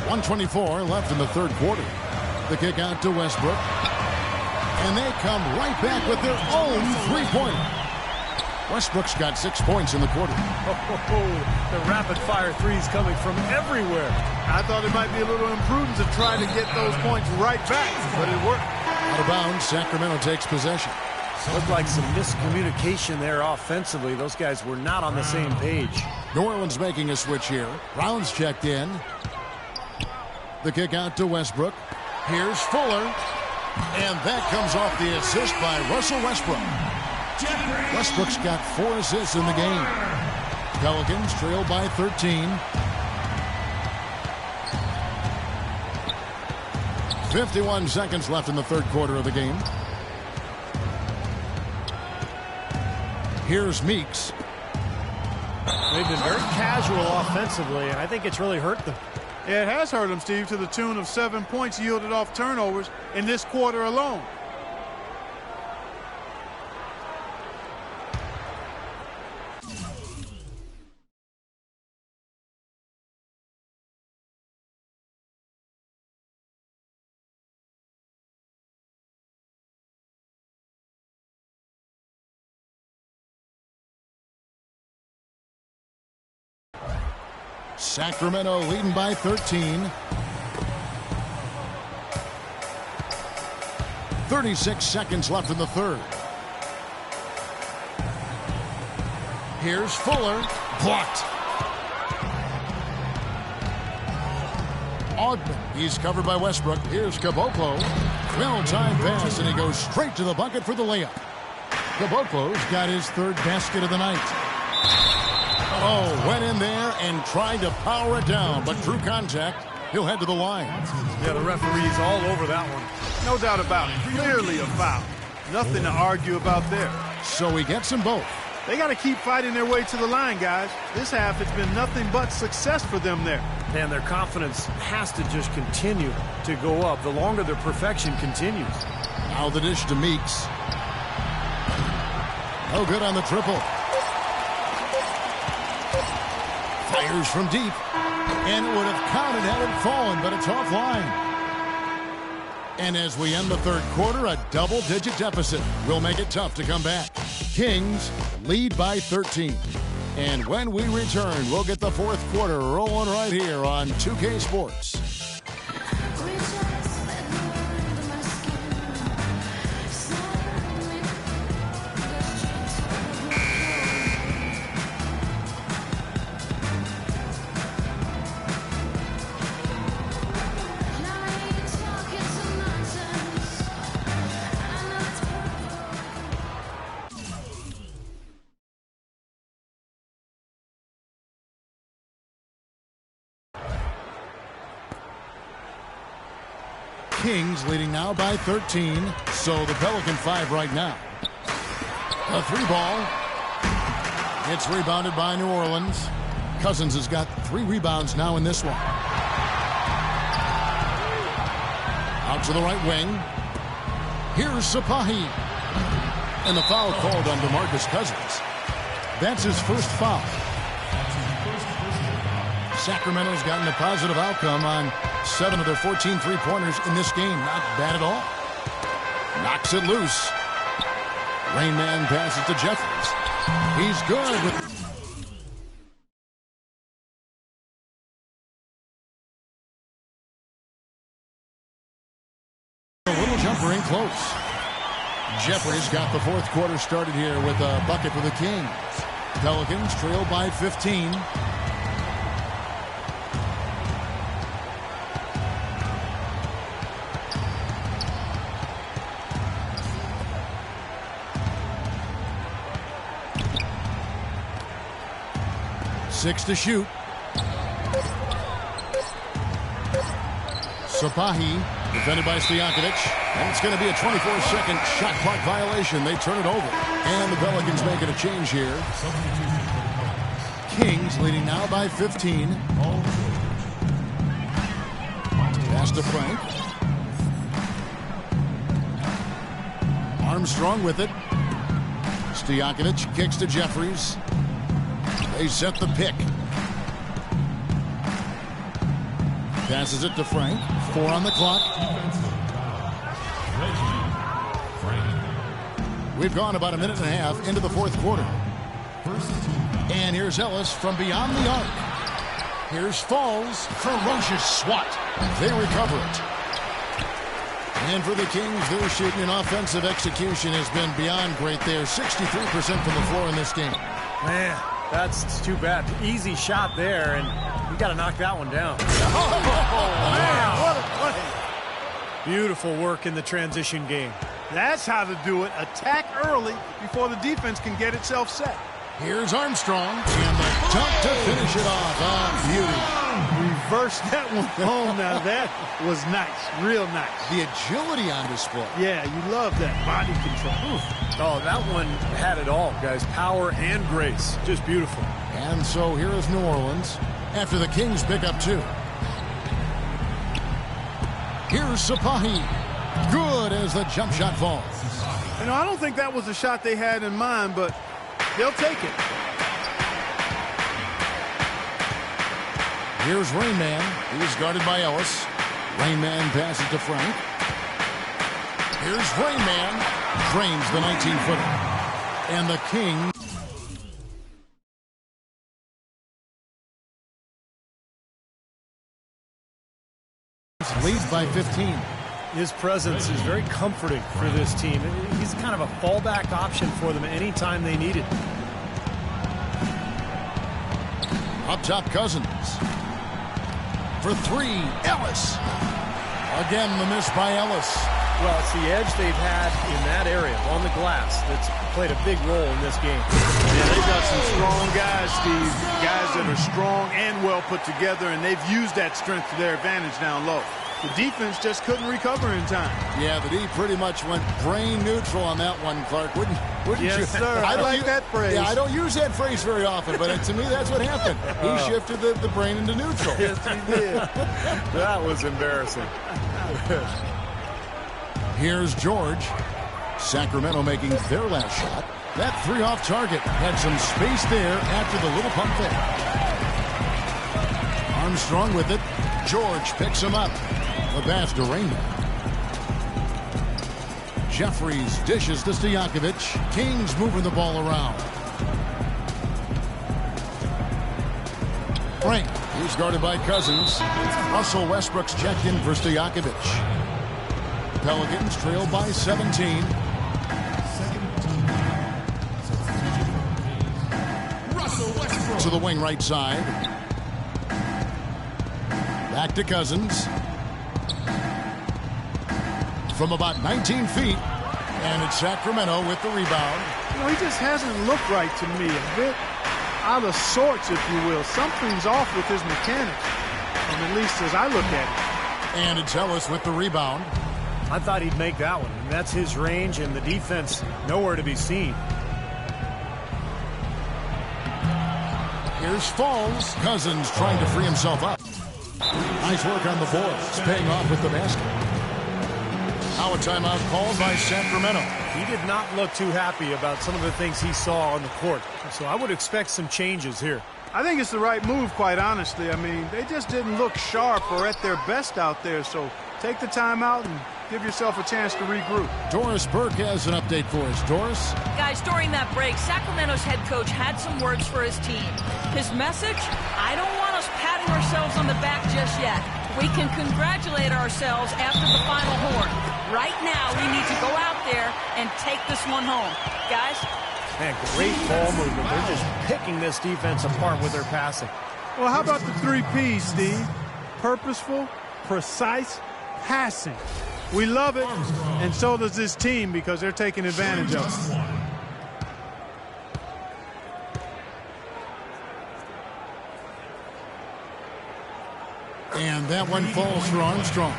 .124 left in the third quarter. The kick out to Westbrook. And they come right back with their own three-pointer. Westbrook's got 6 points in the quarter. The rapid-fire threes coming from everywhere. I thought it might be a little imprudent to try to get those points right back, but it worked. Out of bounds, Sacramento takes possession. Looked like some miscommunication there offensively. Those guys were not on the same page. New Orleans making a switch here. Brown's checked in. The kick out to Westbrook. Here's Fuller. And that comes off the assist by Russell Westbrook. Westbrook's got 4 assists in the game. Pelicans trail by 13. 51 seconds left in the third quarter of the game. Here's Meeks. They've been very casual offensively, and I think it's really hurt them. It has hurt them, Steve, to the tune of 7 points yielded off turnovers in this quarter alone. Sacramento leading by 13. 36 seconds left in the third. Here's Fuller. Blocked. Ogden. He's covered by Westbrook. Here's Caboclo. Well-timed pass, and he goes straight to the bucket for the layup. Caboclo's got his third basket of the night. Oh, went in there and tried to power it down, but through contact, he'll head to the line. Yeah, the referee's all over that one. No doubt about it. Clearly a foul. Nothing to argue about there. So he gets them both. They got to keep fighting their way to the line, guys. This half, it's been nothing but success for them there. And their confidence has to just continue to go up the longer their perfection continues. Now the dish to Meeks. No good on the triple. Fires from deep. And it would have counted had it fallen, but it's offline. And as we end the third quarter, a double-digit deficit will make it tough to come back. Kings lead by 13. And when we return, we'll get the fourth quarter rolling right here on 2K Sports. Kings leading now by 13. So the Pelican 5 right now. A 3-ball. It's rebounded by New Orleans. Cousins has got 3 rebounds now in this one. Out to the right wing. Here's Sapahi. And the foul called on DeMarcus Cousins. That's his first foul. Sacramento's gotten a positive outcome on 7 of their 14 three-pointers in this game. Not bad at all. Knocks it loose. Rain Man passes to Jeffries. He's good with... a little jumper in close. Jeffries got the fourth quarter started here with a bucket for the Kings. Pelicans trail by 15. Six to shoot. Sapahi, defended by Stojakovic. And it's going to be a 24-second shot clock violation. They turn it over. And the Pelicans making a change here. Kings leading now by 15. Pass to Frank. Armstrong with it. Stojakovic kicks to Jeffries. They set the pick. Passes it to Frank. 4 on the clock. We've gone about a minute and a half into the fourth quarter. And here's Ellis from beyond the arc. Here's Falls. Ferocious swat. They recover it. And for the Kings, their shooting and offensive execution has been beyond great there. 63% from the floor in this game. Man, that's too bad. Easy shot there, and you got to knock that one down. Man, what a play. Beautiful work in the transition game. That's how to do it. Attack early before the defense can get itself set. Here's Armstrong. And the dunk to finish it off. Beauty. Reverse that one home. Now that was nice. Real nice. The agility on display. Yeah, you love that body control. Oof. Oh, that one had it all, guys. Power and grace. Just beautiful. And so here is New Orleans after the Kings pick up 2. Here's Sapahi. Good as the jump shot falls. You know, I don't think that was the shot they had in mind, but they'll take it. Here's Rain Man. He's guarded by Ellis. Rain Man passes to Frank. Here's Rain Man. Drains the 19-footer. And the Kings leads by 15. His presence is very comforting for this team. He's kind of a fallback option for them anytime they need it. Up top, Cousins. For 3, Ellis. Again, the miss by Ellis. Well, it's the edge they've had in that area on the glass that's played a big role in this game. Yeah, they've got some strong guys, Steve. Guys that are strong and well put together, and they've used that strength to their advantage down low. The defense just couldn't recover in time. Yeah, the D pretty much went brain neutral on that one, Clark. Wouldn't yes, you? Sir. I like that phrase. Yeah, I don't use that phrase very often, but to me, that's what happened. He shifted the brain into neutral. Yes, he did. That was embarrassing. Here's George. Sacramento making their last shot. That 3 off target. Had some space there after the little pump fake. Armstrong with it. George picks him up. The pass to Rain Man. Jeffries dishes to Stojakovic. Kings moving the ball around. Frank, he's guarded by Cousins. Russell Westbrook's checked in for Stojakovic. Pelicans trail by 17. To the wing right side. Back to Cousins. From about 19 feet. And it's Sacramento with the rebound. You know, he just hasn't looked right to me. A bit out of sorts, if you will. Something's off with his mechanics, at least as I look at it. And it's Ellis with the rebound. I thought he'd make that one. And that's his range, and the defense nowhere to be seen. Here's Falls. Cousins trying to free himself up. Nice work on the boards. Paying off with the basket. Now a timeout called by Sacramento. He did not look too happy about some of the things he saw on the court. So I would expect some changes here. I think it's the right move, quite honestly. I mean, they just didn't look sharp or at their best out there. So take the timeout and give yourself a chance to regroup. Doris Burke has an update for us. Doris? Guys, during that break, Sacramento's head coach had some words for his team. His message? I don't want us patting ourselves on the back just yet. We can congratulate ourselves after the final horn. Right now, we need to go out there and take this one home. Guys? Man, great ball movement. They're just picking this defense apart with their passing. Well, how about the 3 Ps, Steve? Purposeful, precise, passing. We love it, and so does this team because they're taking advantage of it. And that one falls for Armstrong.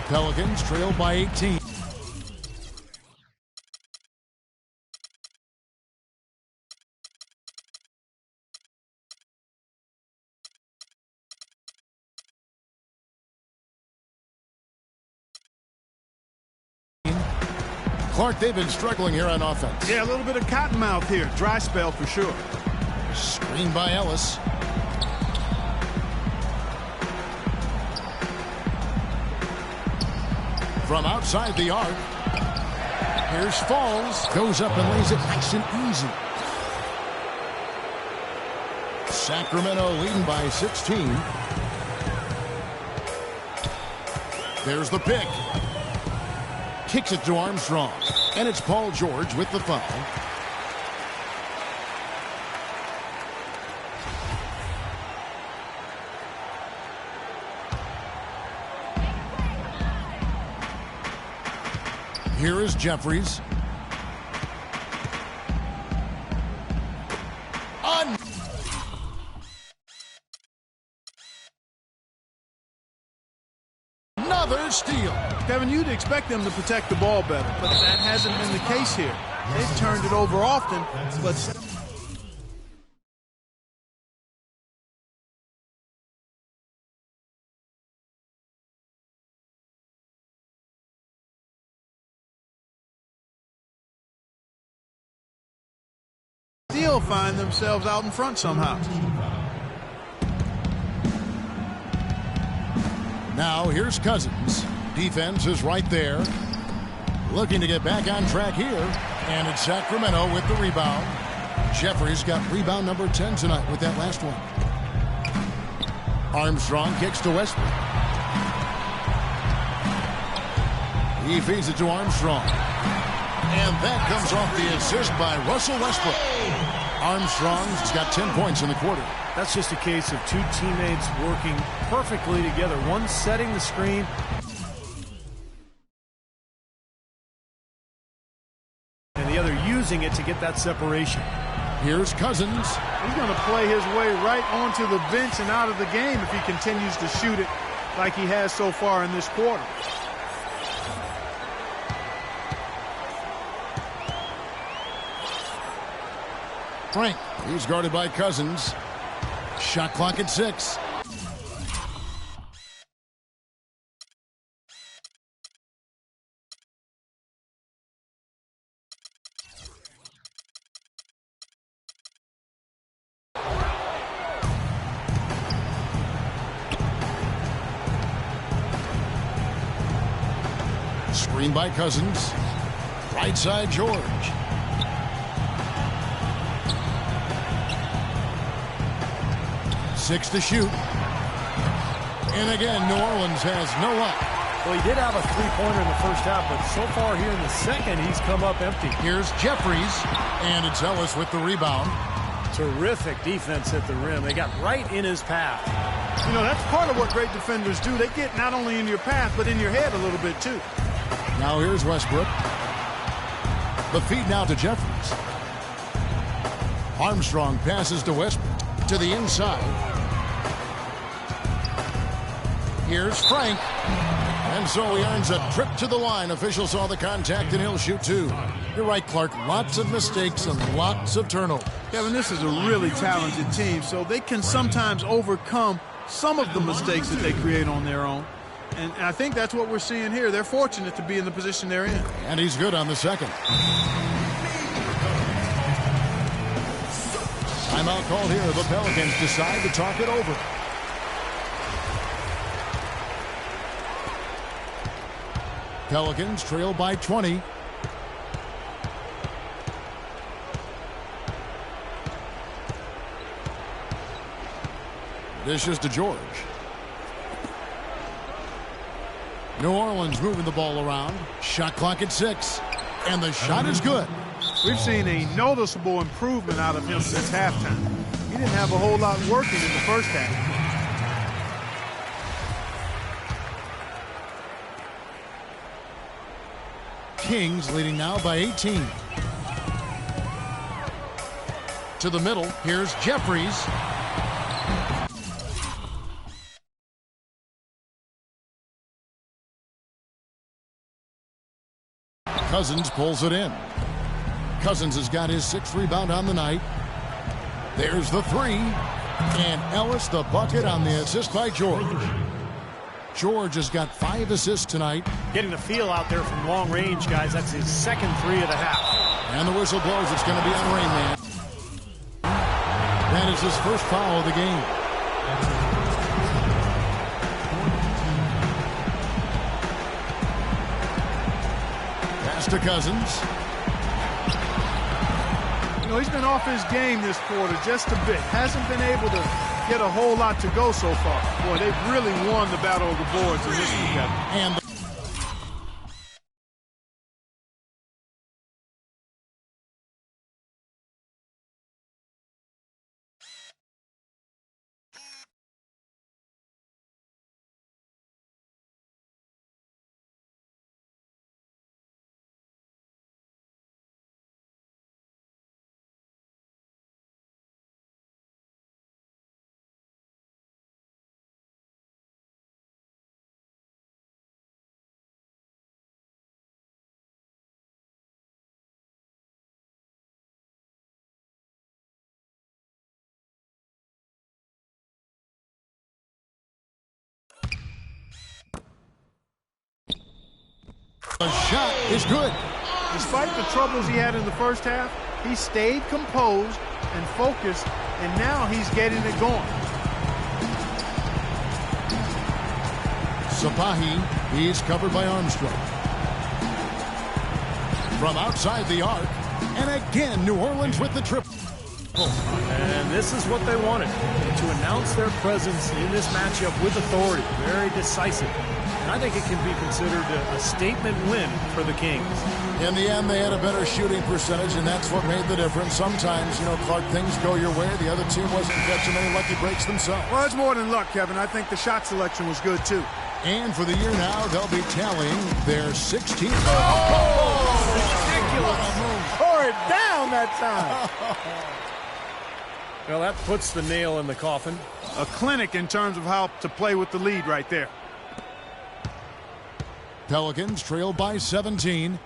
Pelicans trail by 18. Clark, they've been struggling here on offense. Yeah, a little bit of cottonmouth here. Dry spell for sure. Screen by Ellis. From outside the arc. Here's Falls. Goes up and lays it nice and easy. Sacramento leading by 16. There's the pick. Kicks it to Armstrong. And it's Paul George with the foul. Here is Jeffries. Another steal. Kevin, you'd expect them to protect the ball better, but that hasn't been the case here. They've turned it over often, but still find themselves out in front somehow. Now here's Cousins. Defense is right there. Looking to get back on track here. And it's Sacramento with the rebound. Jeffries got rebound number 10 tonight with that last one. Armstrong kicks to Westbrook. He feeds it to Armstrong. And that comes off the assist by Russell Westbrook. Armstrong's got 10 points in the quarter. That's just a case of two teammates working perfectly together. One setting the screen. And the other using it to get that separation. Here's Cousins. He's going to play his way right onto the bench and out of the game if he continues to shoot it like he has so far in this quarter. Frank, he's guarded by Cousins. Shot clock at 6. Screen by Cousins. Right side, George. Six to shoot. And again, New Orleans has no luck. Well, he did have a three-pointer in the first half, but so far here in the second, he's come up empty. Here's Jeffries, and it's Ellis with the rebound. Terrific defense at the rim. They got right in his path. You know, that's part of what great defenders do. They get not only in your path, but in your head a little bit, too. Now here's Westbrook. The feed now to Jeffries. Armstrong passes to Westbrook to the inside. Here's Frank. And so he earns a trip to the line. Officials saw the contact, and he'll shoot two. You're right, Clark. Lots of mistakes and lots of turnovers. Kevin, this is a really talented team, so they can sometimes overcome some of the mistakes that they create on their own. And I think that's what we're seeing here. They're fortunate to be in the position they're in. And he's good on the second. Timeout called here. The Pelicans decide to talk it over. Pelicans trail by 20. Dishes to George. New Orleans moving the ball around. Shot clock at 6. And the shot is good. We've seen a noticeable improvement out of him since halftime. He didn't have a whole lot working in the first half. Kings leading now by 18. To the middle, here's Jeffries. Cousins pulls it in. Cousins has got his 6th rebound on the night. There's the 3. And Ellis the bucket on the assist by George. George has got 5 assists tonight. Getting the feel out there from long range, guys. That's his second 3 of the half. And the whistle blows. It's going to be on Rain Man. That is his first foul of the game. Pass to Cousins. You know, he's been off his game this quarter just a bit. Hasn't been able to get a whole lot to go so far. Boy, they've really won the battle of the boards in this one, Kevin. And the shot is good. Despite the troubles he had in the first half, he stayed composed and focused, and now he's getting it going. Sapahi, he's covered by Armstrong. From outside the arc, and again, New Orleans with the triple. And this is what they wanted, to announce their presence in this matchup with authority. Very decisive. And I think it can be considered a statement win for the Kings. In the end, they had a better shooting percentage, and that's what made the difference. Sometimes, you know, Clark, things go your way. The other team wasn't catching any lucky breaks themselves. Well, it's more than luck, Kevin. I think the shot selection was good, too. And for the year now, they'll be tallying their 16th. Ridiculous. Pour it down that time. Well, that puts the nail in the coffin. A clinic in terms of how to play with the lead right there. Pelicans trail by 17.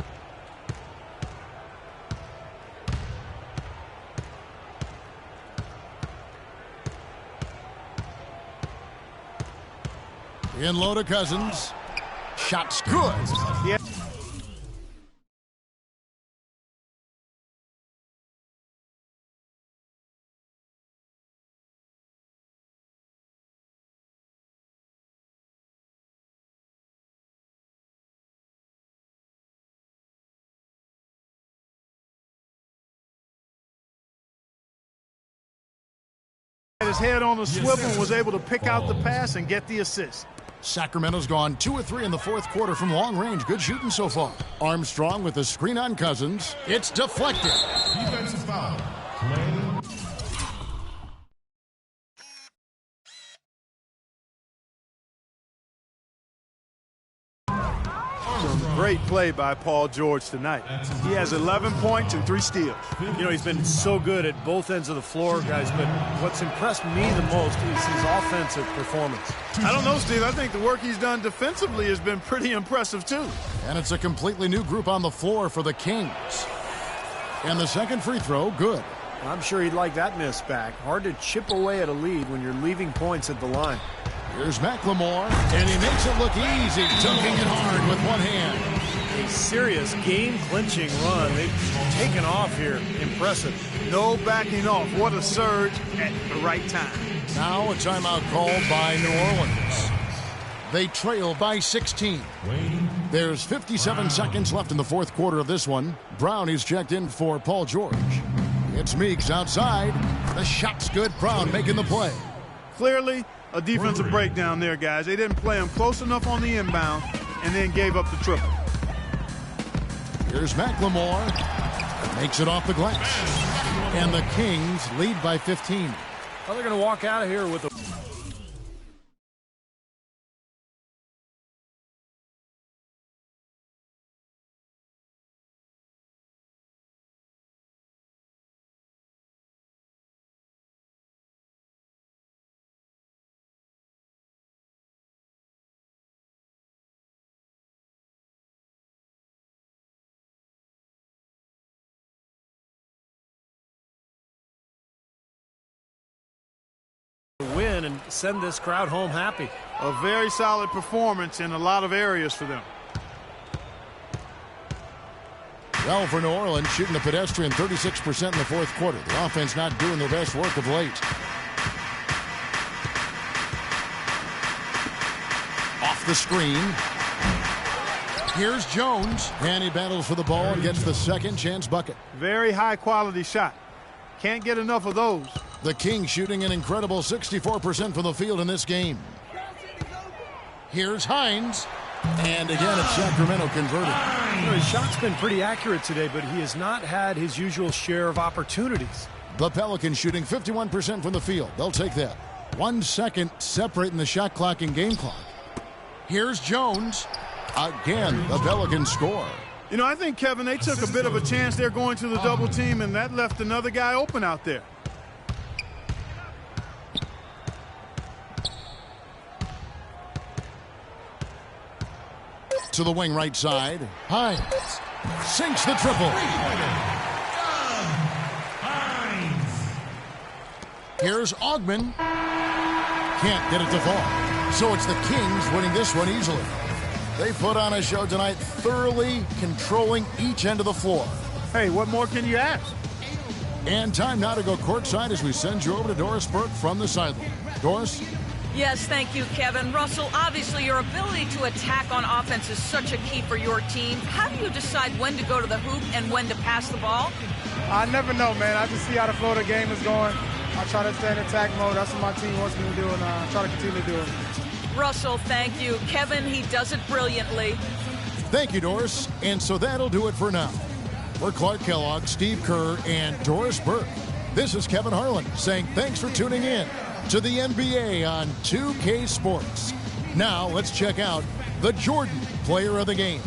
In low to Cousins. Shot's good. Yeah. his head on a swivel and was able to pick out the pass and get the assist. Sacramento's gone 2 of 3 in the fourth quarter from long range. Good shooting so far. Armstrong with the screen on Cousins. It's deflected. Defensive foul. Play. Great play by Paul George tonight. He has 11 points and 3 steals. You know, he's been so good at both ends of the floor, guys, but what's impressed me the most is his offensive performance. I don't know, Steve. I think the work he's done defensively has been pretty impressive, too. And it's a completely new group on the floor for the Kings. And the second free throw, good. I'm sure he'd like that miss back. Hard to chip away at a lead when you're leaving points at the line. Here's McLemore, and he makes it look easy, dunking it hard with one hand. A serious game-clinching run. They've taken off here. Impressive. No backing off. What a surge at the right time. Now a timeout called by New Orleans. They trail by 16. There's 57 seconds left in the fourth quarter of this one. Brown is checked in for Paul George. It's Meeks outside. The shot's good. Brown making the play. Clearly, a defensive breakdown there, guys. They didn't play him close enough on the inbound and then gave up the triple. Here's McLemore. Makes it off the glass. And the Kings lead by 15. Well, they're going to walk out of here with a... win and send this crowd home happy. A very solid performance in a lot of areas for them. Well, for New Orleans, shooting the pedestrian 36% in the fourth quarter. The offense not doing their best work of late. Off the screen. Here's Jones, and he battles for the ball and gets the second chance bucket. Very high quality shot. Can't get enough of those. The Kings shooting an incredible 64% from the field in this game. Here's Hines. And again, it's Sacramento converted. You know, his shot's been pretty accurate today, but he has not had his usual share of opportunities. The Pelicans shooting 51% from the field. They'll take that. 1 second separating the shot clock and game clock. Here's Jones. Again, the Pelicans score. You know, I think, Kevin, they took a bit of a chance there going to the double team, and that left another guy open out there. To the wing right side. Hines sinks the triple. Here's Augman. Can't get it to fall. So it's the Kings winning this one easily. They put on a show tonight, thoroughly controlling each end of the floor. Hey, what more can you ask? And time now to go courtside as we send you over to Doris Burke from the sideline. Doris? Yes, thank you, Kevin. Russell, obviously your ability to attack on offense is such a key for your team. How do you decide when to go to the hoop and when to pass the ball? I never know, man. I just see how the flow of the game is going. I try to stay in attack mode. That's what my team wants me to do, and I try to continue to do it. Russell, thank you. Kevin, he does it brilliantly. Thank you, Doris. And so that'll do it for now. For Clark Kellogg, Steve Kerr, and Doris Burke, this is Kevin Harlan saying thanks for tuning in to the NBA on 2K Sports. Now let's check out the Jordan Player of the Game.